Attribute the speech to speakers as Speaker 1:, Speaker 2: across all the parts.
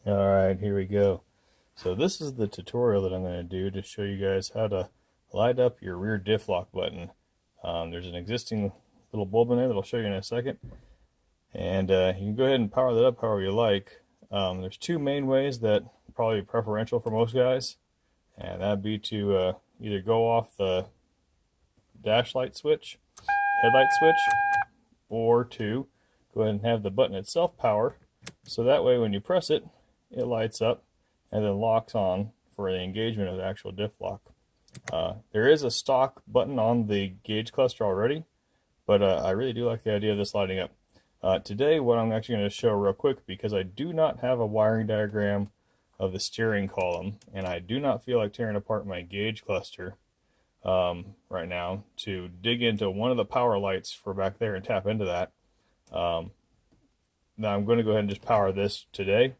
Speaker 1: Alright, here we go. So this is the tutorial that I'm going to do to show you guys how to light up your rear diff lock button. There's an existing little bulb in there that I'll show you in a second. And you can go ahead and power that up however you like. There's two main ways that are probably preferential for most guys. And that'd be to either go off the dash light switch, headlight switch, or to go ahead and have the button itself power. So that way when you press it, it lights up and then locks on for the engagement of the actual diff lock. There is a stock button on the gauge cluster already, but I really do like the idea of this lighting up. Today what I'm actually going to show real quick, because I do not have a wiring diagram of the steering column, and I do not feel like tearing apart my gauge cluster right now to dig into one of the power lights for back there and tap into that. Now I'm going to go ahead and just power this today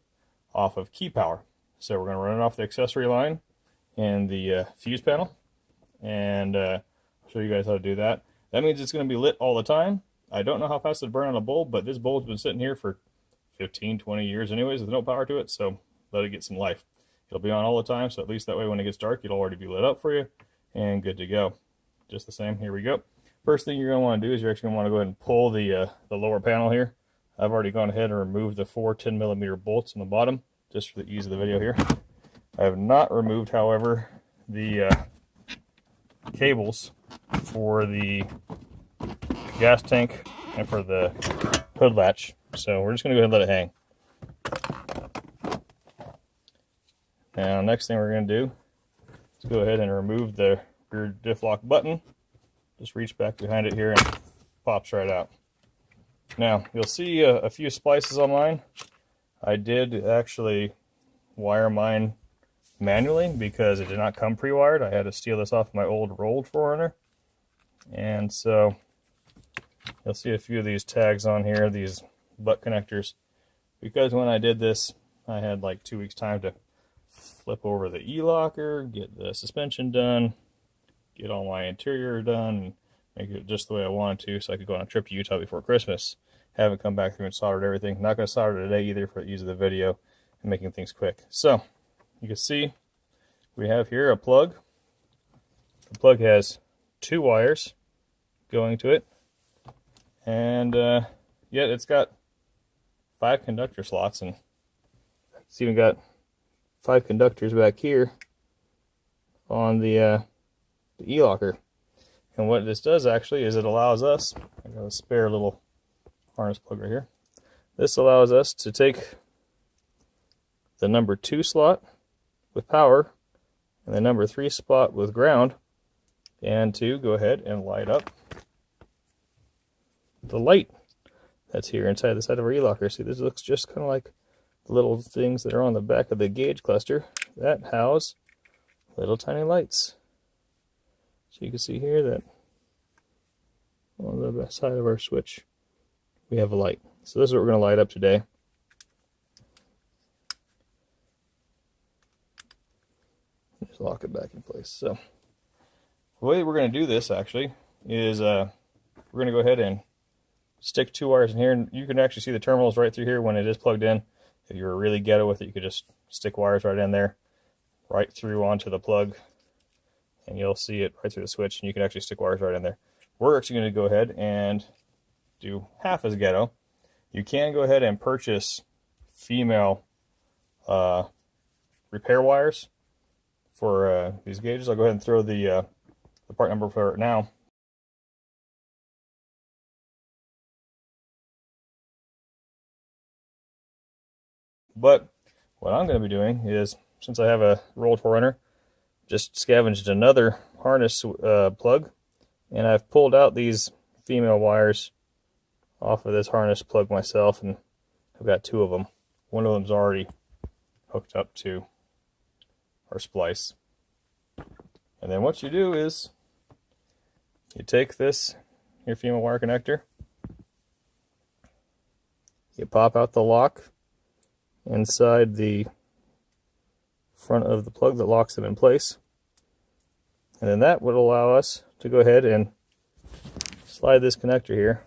Speaker 1: off of key power. So we're going to run it off the accessory line and the fuse panel, and I'll show you guys how to do that. That means it's going to be lit all the time. I don't know how fast it'll burn on a bulb, but this bulb's been sitting here for 15-20 years anyways with no power to it, so let it get some life. It'll be on all the time, so at least that way when it gets dark it'll already be lit up for you and good to go. Just the same, here we go. First thing you're going to want to do is you're actually going to want to go ahead and pull the lower panel here. I've already gone ahead and removed the 4 10mm bolts in the bottom, just for the ease of the video here. I have not removed, however, the cables for the gas tank and for the hood latch. So we're just going to go ahead and let it hang. Now, next thing we're going to do is go ahead and remove the rear diff lock button. Just reach back behind it here and it pops right out. Now, you'll see a few splices on mine. I did actually wire mine manually because it did not come pre-wired. I had to steal this off my old rolled 4Runner. And so you'll see a few of these tags on here, these butt connectors, because when I did this, I had like 2 weeks time to flip over the e-locker, get the suspension done, get all my interior done, and make it just the way I wanted to so I could go on a trip to Utah before Christmas. Haven't come back through and soldered everything. Not going to solder today either for the ease of the video and making things quick. So, you can see we have here a plug. The plug has 2 wires going to it. And yet it's got 5 conductor slots, and it's even got 5 conductors back here on the e-locker. And what this does actually is it allows us, I got a spare little harness plug right here. This allows us to take the number 2 slot with power and the number 3 spot with ground, and to go ahead and light up the light that's here inside the side of our e-locker. See, this looks just kind of like the little things that are on the back of the gauge cluster that house little tiny lights. So you can see here that on the side of our switch we have a light. So this is what we're going to light up today. Just lock it back in place. So the way we're going to do this actually is we're going to go ahead and stick 2 wires in here, and you can actually see the terminals right through here when it is plugged in. If you were really ghetto with it, you could just stick wires right in there, right through onto the plug, and you'll see it right through the switch, and you can actually stick wires right in there. We're actually going to go ahead and do half as ghetto. You can go ahead and purchase female repair wires for these gauges. I'll go ahead and throw the part number for it now. But what I'm going to be doing is, since I have a rolled 4Runner, just scavenged another harness plug, and I've pulled out these female wires off of this harness plug myself, and I've got 2 of them. One of them's already hooked up to our splice. And then what you do is you take this, your female wire connector, you pop out the lock inside the front of the plug that locks them in place, and then that would allow us to go ahead and slide this connector here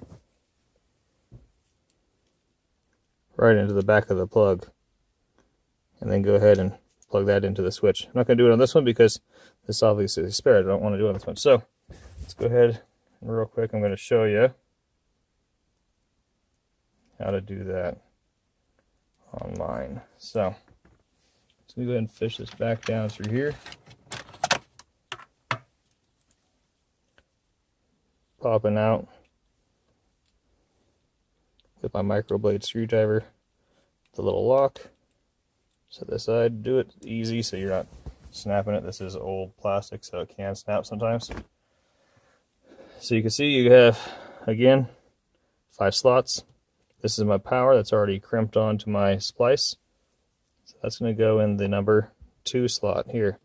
Speaker 1: right into the back of the plug. and then go ahead and plug that into the switch. I'm not going to do it on this one because this obviously is spared. I don't want to do it on this one. So let's go ahead and real quick, I'm going to show you how to do that on mine. So let's go ahead and fish this back down through here. Popping out with my microblade screwdriver, the little lock. Set this aside. Do it easy so you're not snapping it. This is old plastic, so it can snap sometimes. So you can see you have, again, 5 slots. This is my power that's already crimped onto my splice. So that's going to go in the number 2 slot here.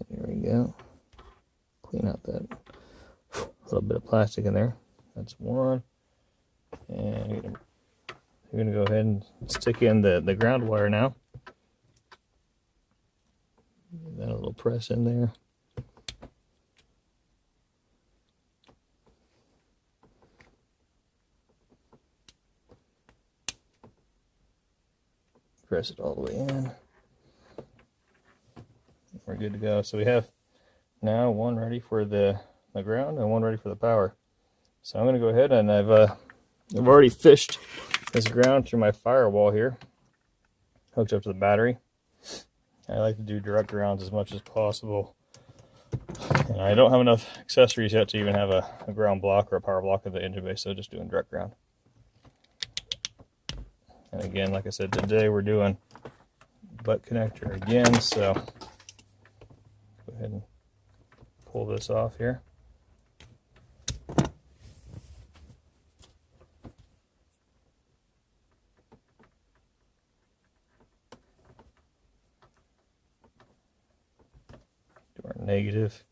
Speaker 1: There we go. Clean out that little bit of plastic in there. That's one. And you're going to go ahead and stick in the ground wire now. Give that a little press in there. Press it all the way in. We're good to go. So we have now one ready for the ground and one ready for the power. So I'm going to go ahead and I've already fished this ground through my firewall here, hooked up to the battery. I like to do direct grounds as much as possible. And I don't have enough accessories yet to even have a ground block or a power block at the engine bay, so just doing direct ground. And again, like I said, today we're doing butt connector again, so go ahead and pull this off here. Do our negative.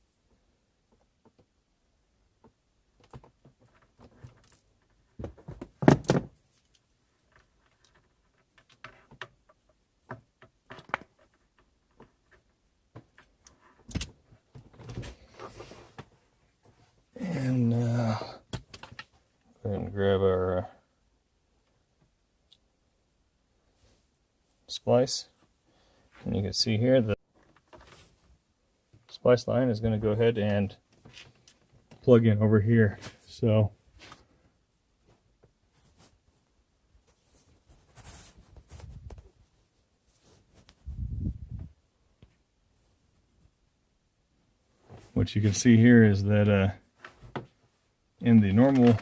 Speaker 1: And go ahead and grab our splice. And you can see here the splice line is going to go ahead and plug in over here. So what you can see here is that in the normal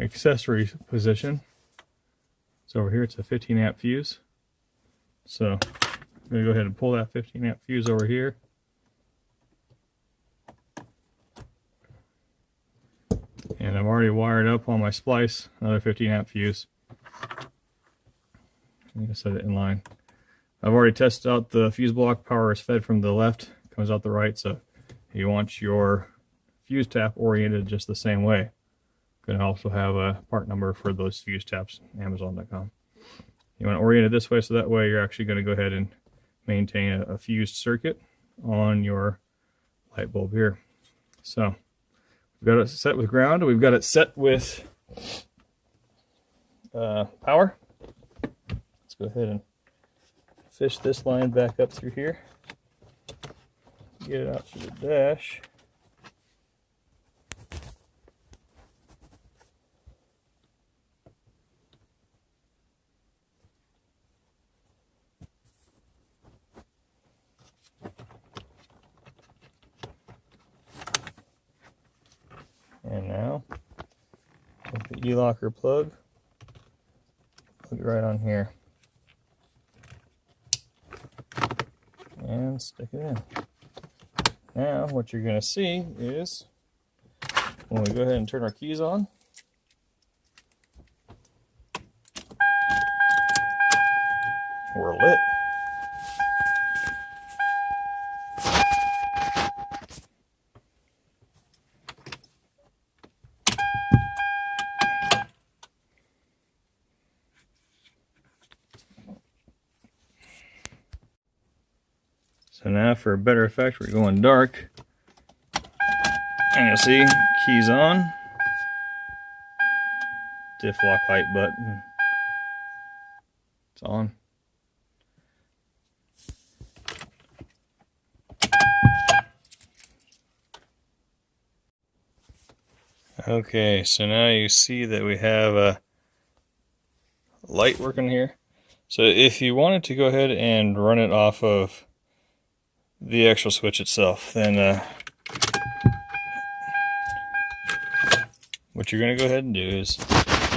Speaker 1: accessory position, so over here it's a 15 amp fuse. So I'm going to go ahead and pull that 15 amp fuse over here. And I've already wired up on my splice another 15 amp fuse. I'm going to set it in line. I've already tested out the fuse block. Power is fed from the left, comes out the right, so you want your fuse tap oriented just the same way. Going to also have a part number for those fuse taps, Amazon.com. You want to orient it this way, so that way you're actually going to go ahead and maintain a fused circuit on your light bulb here. So we've got it set with ground, we've got it set with power. Let's go ahead and fish this line back up through here. Get it out through the dash. And now, with the E-locker plug it right on here. And stick it in. Now, what you're going to see is, when we go ahead and turn our keys on, we're lit. So now for a better effect, we're going dark. And you'll see, keys on. Diff lock light button. It's on. Okay, so now you see that we have a light working here. So if you wanted to go ahead and run it off of the actual switch itself, then what you're going to go ahead and do is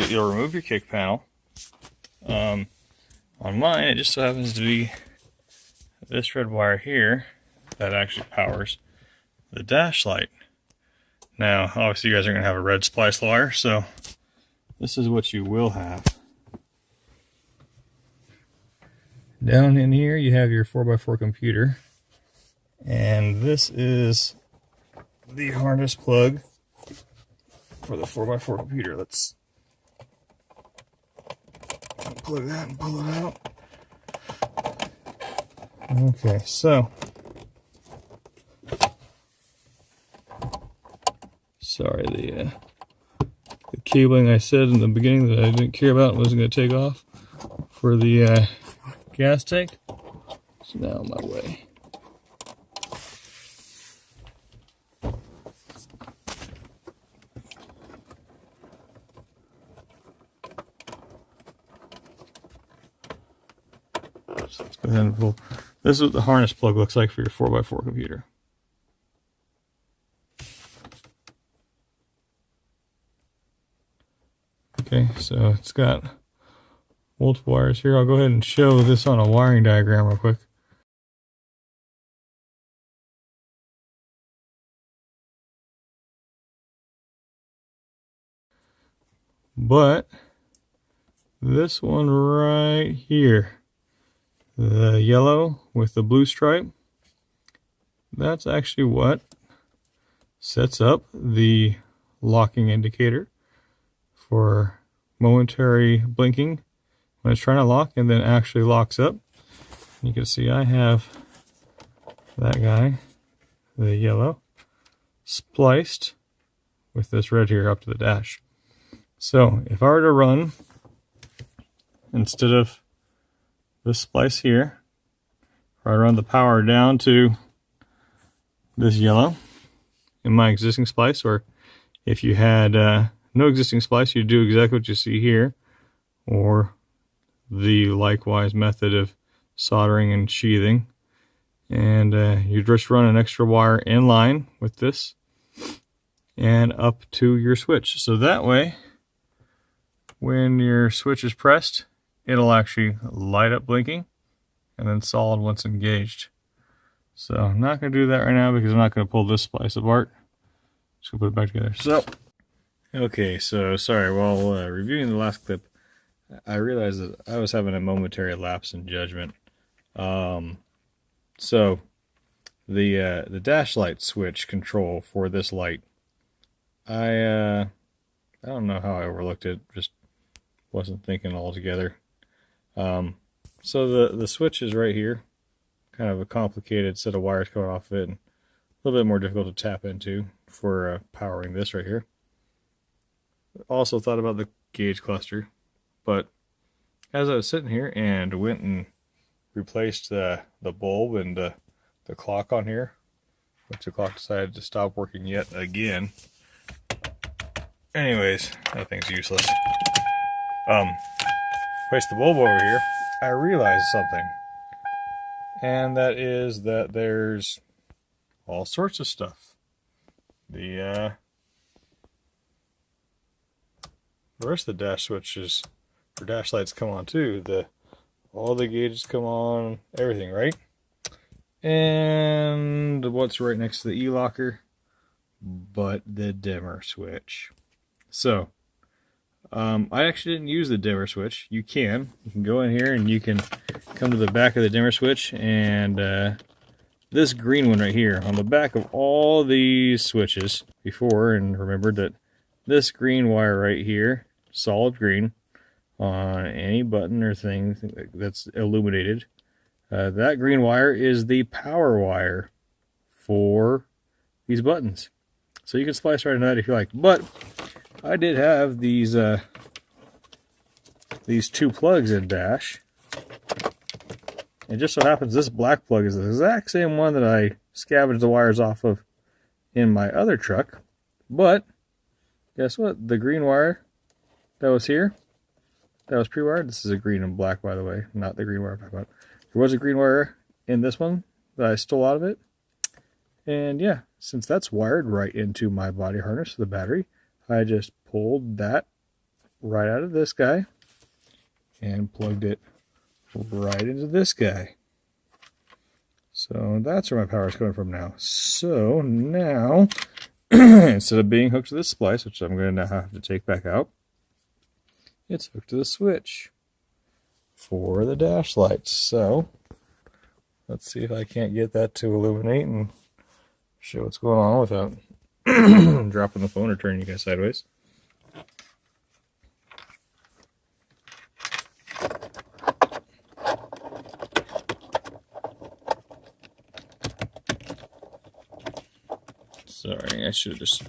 Speaker 1: you'll remove your kick panel. On mine, it just so happens to be this red wire here that actually powers the dash light. Now, obviously you guys are going to have a red splice wire, so this is what you will have. Down in here you have your 4x4 computer, and this is the harness plug for the 4x4 computer. Let's unplug that and pull it out. Okay, so sorry, the cabling I said in the beginning that I didn't care about wasn't going to take off for the gas tank. It's now on my way. So let's go ahead and pull. This is what the harness plug looks like for your 4x4 computer. Okay, so it's got multiple wires here. I'll go ahead and show this on a wiring diagram real quick. But this one right here, the yellow with the blue stripe, that's actually what sets up the locking indicator for momentary blinking when it's trying to lock, and then actually locks up. You can see I have that guy, the yellow, spliced with this red here up to the dash. So if I were to run, instead of this splice here, if I run the power down to this yellow in my existing splice, or if you had no existing splice, you do exactly what you see here, or the likewise method of soldering and sheathing, and you just run an extra wire in line with this and up to your switch. So that way, when your switch is pressed, it'll actually light up blinking and then solid once engaged. So I'm not going to do that right now because I'm not going to pull this splice apart. Just going to put it back together. So okay, so sorry, while reviewing the last clip, I realized that I was having a momentary lapse in judgment. So the dash light switch control for this light, I don't know how I overlooked it, just wasn't thinking altogether. So the switch is right here, kind of a complicated set of wires coming off of it, and a little bit more difficult to tap into for powering this right here. Also thought about the gauge cluster, but as I was sitting here and went and replaced the bulb and the clock on here, which the clock decided to stop working yet again. Anyways, that thing's useless. Placed the bulb over here, I realized something, and that is that there's all sorts of stuff. The rest of the dash switches for dash lights come on too. All the gauges come on, everything, right? And what's right next to the E-locker but the dimmer switch. So I actually didn't use the dimmer switch. You can go in here and you can come to the back of the dimmer switch, and this green one right here on the back of all these switches before, and remember that this green wire right here, solid green, on any button or thing that's illuminated, That green wire is the power wire for these buttons. So you can splice right into that if you like. But I did have these two plugs in Dash. And just so happens this black plug is the exact same one that I scavenged the wires off of in my other truck. But guess what? The green wire that was here, that was pre-wired. This is a green and black, by the way, not the green wire I'm talking about. There was a green wire in this one that I stole out of it. And yeah, since that's wired right into my body harness, the battery, I just pulled that right out of this guy and plugged it right into this guy. So that's where my power is coming from now. So now, instead of being hooked to this splice, which I'm going to now have to take back out, it's hooked to the switch for the dash lights. So let's see if I can't get that to illuminate and show what's going on without dropping the phone or turning you guys sideways. Sorry, I should have just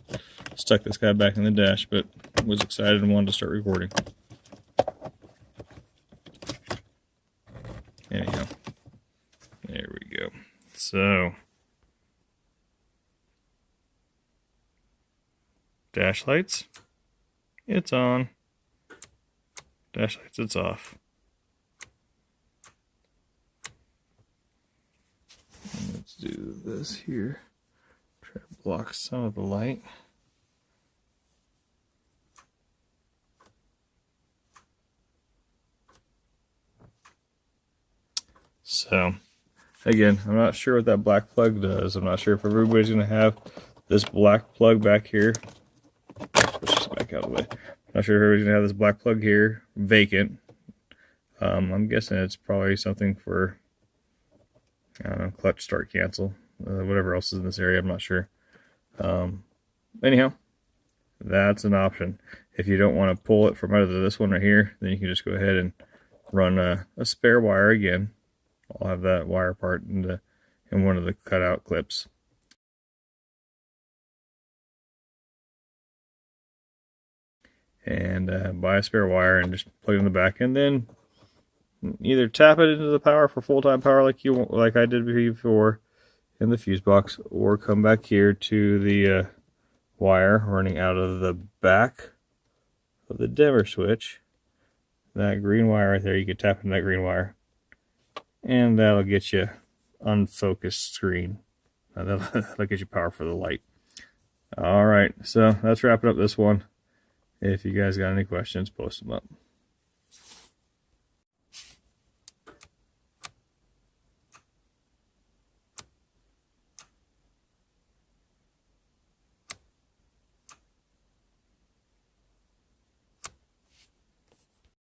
Speaker 1: stuck this guy back in the dash, but was excited and wanted to start recording. Anyhow, there we go. So, dash lights, it's on. Dash lights, it's off. Let's do this here. Try to block some of the light. So, again, I'm not sure what that black plug does. I'm not sure if everybody's going to have this black plug back here. Push this back out of the way. I'm not sure if everybody's going to have this black plug here vacant. I'm guessing it's probably something for, I don't know, clutch, start, cancel, whatever else is in this area. I'm not sure. Anyhow, that's an option. If you don't want to pull it from either this one right here, then you can just go ahead and run a spare wire again. I'll have that wire part in one of the cutout clips. And buy a spare wire and just plug it in the back, and then either tap it into the power for full-time power like I did before in the fuse box, or come back here to the wire running out of the back of the dimmer switch. That green wire right there, you can tap into that green wire, and that'll get you unfocused screen. That'll get you power for the light. Alright, so that's wrapping up this one. If you guys got any questions, post them up.